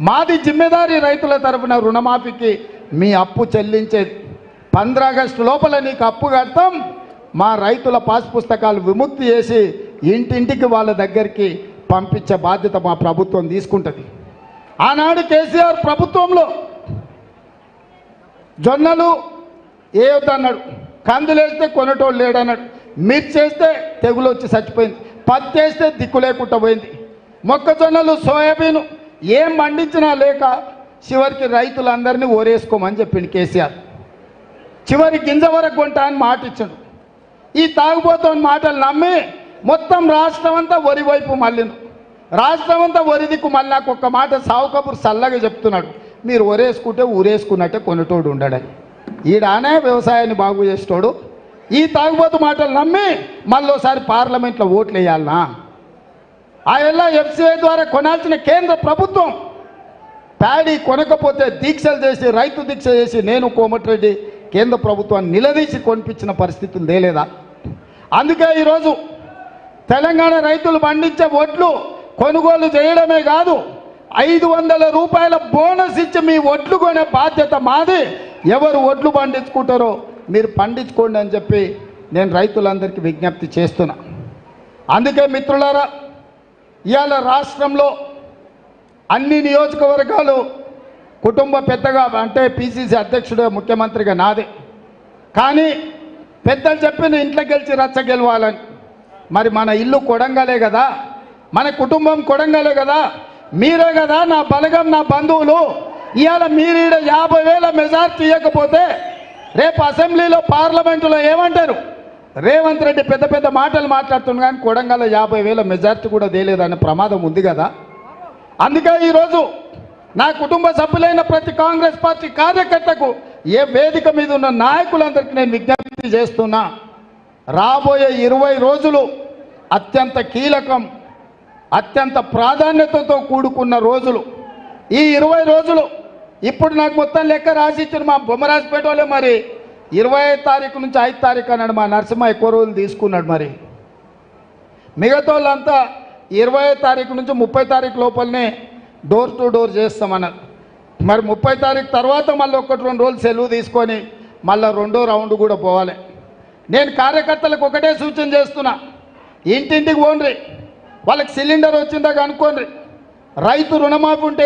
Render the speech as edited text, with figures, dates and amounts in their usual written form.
మాది జిమ్మెదారీ రైతుల తరఫున రుణమాఫీకి మీ అప్పు చెల్లించేది 15 ఆగస్టు లోపల నీకు అప్పు కడతాం. మా రైతుల పాస్ పుస్తకాలు విముక్తి చేసి ఇంటింటికి వాళ్ళ దగ్గరికి పంపించే బాధ్యత మా ప్రభుత్వం తీసుకుంటుంది. ఆనాడు కేసీఆర్ ప్రభుత్వంలో జొన్నలు వేయొద్దన్నాడు, కందులేస్తే కొనటోళ్ళు లేడన్నాడు, మిర్చి వేస్తే తెగులు వచ్చి చచ్చిపోయింది, పత్తి వేస్తే దిక్కు లేకుండా పోయింది, మొక్కజొన్నలు సోయాబీన్ ఏం పండించినా లేక చివరికి రైతులందరినీ ఓరేసుకోమని చెప్పిండు కేసీఆర్. చివరి గింజ వరకు కొంటా అని మాట ఇచ్చాడు. ఈ తాగుబోతున్న మాటలు నమ్మి మొత్తం రాష్ట్రం అంతా వరి వైపు మళ్ళీను. రాష్ట్రం అంతా వరి దిక్కు మళ్ళీ నాకు ఒక్క మాట సావు కబురు చల్లగా చెప్తున్నాడు, మీరు ఒరేసుకుంటే ఊరేసుకున్నట్టే కొనేటోడు ఉండడని. ఈడానే వ్యవసాయాన్ని బాగు చేసేటోడు ఈ తాగుబోతు మాటలు నమ్మి మళ్ళోసారి పార్లమెంట్లో ఓట్లు వేయాలనా? ఆ ఎలా ఎఫ్సిఐ ద్వారా కొనాల్సిన కేంద్ర ప్రభుత్వం ప్యాడీ కొనకపోతే దీక్షలు చేసి రైతు దీక్ష చేసి నేను కోమటిరెడ్డి కేంద్ర ప్రభుత్వాన్ని నిలదీసి కొనిపించిన పరిస్థితులు తేలేదా? అందుకే ఈరోజు తెలంగాణ రైతులు పండించే ఒడ్లు కొనుగోలు చేయడమే కాదు, 500 రూపాయల బోనస్ ఇచ్చి మీ ఒడ్లు కొనే బాధ్యత మాది. ఎవరు ఒడ్లు పండించుకుంటారో మీరు పండించుకోండి అని చెప్పి నేను రైతులందరికీ విజ్ఞప్తి చేస్తున్నా. అందుకే మిత్రులారా, ఇవాళ రాష్ట్రంలో అన్ని నియోజకవర్గాలు కుటుంబ పెద్దగా అంటే పిసిసి అధ్యక్షుడు ముఖ్యమంత్రిగా నాదే. కానీ పెద్దలు చెప్పిన ఇంట్లో గెలిచి రచ్చ గెలవాలని. మరి మన ఇల్లు కొడంగలే కదా, మన కుటుంబం కొడంగలే కదా, మీరే కదా నా బలగం, నా బంధువులు. ఇవాళ మీరు 50,000 మెజార్టీ ఇవ్వకపోతే రేపు అసెంబ్లీలో పార్లమెంటులో ఏమంటారు? రేవంత్ రెడ్డి పెద్ద పెద్ద మాటలు మాట్లాడుతున్నా కానీ కొడంగల్ 50,000 మెజార్టీ కూడా తేలేదనే ప్రమాదం ఉంది కదా. అందుకే ఈరోజు నా కుటుంబ సభ్యులైన ప్రతి కాంగ్రెస్ పార్టీ కార్యకర్తకు ఏ వేదిక మీద ఉన్న నాయకులందరికీ నేను విజ్ఞప్తి చేస్తున్నా, రాబోయే 20 రోజులు అత్యంత కీలకం, అత్యంత ప్రాధాన్యతతో కూడుకున్న రోజులు. ఈ 20 రోజులు ఇప్పుడు నాకు మొత్తం లెక్క రాసిచ్చారు మా బొమ్మరాజపేట వాళ్ళే. మరి 25 తారీఖు నుంచి 5 తారీఖు అన్నాడు మా నరసింహ, ఎక్కువ రోజులు తీసుకున్నాడు. మరి మిగతా వాళ్ళంతా 20 తారీఖు నుంచి 30 తారీఖు లోపలనే డోర్ టు డోర్ చేస్తామన్నారు. మరి 30 తారీఖు తర్వాత మళ్ళీ 1-2 రోజులు సెలవు తీసుకొని మళ్ళీ 2వ రౌండ్ కూడా పోవాలి. నేను కార్యకర్తలకు ఒకటే సూచన చేస్తున్నా, ఇంటింటికి పోండి, వాళ్ళకి సిలిండర్ వచ్చిందా కనుక్కోండి, రైతు రుణమాఫీ ఉంటే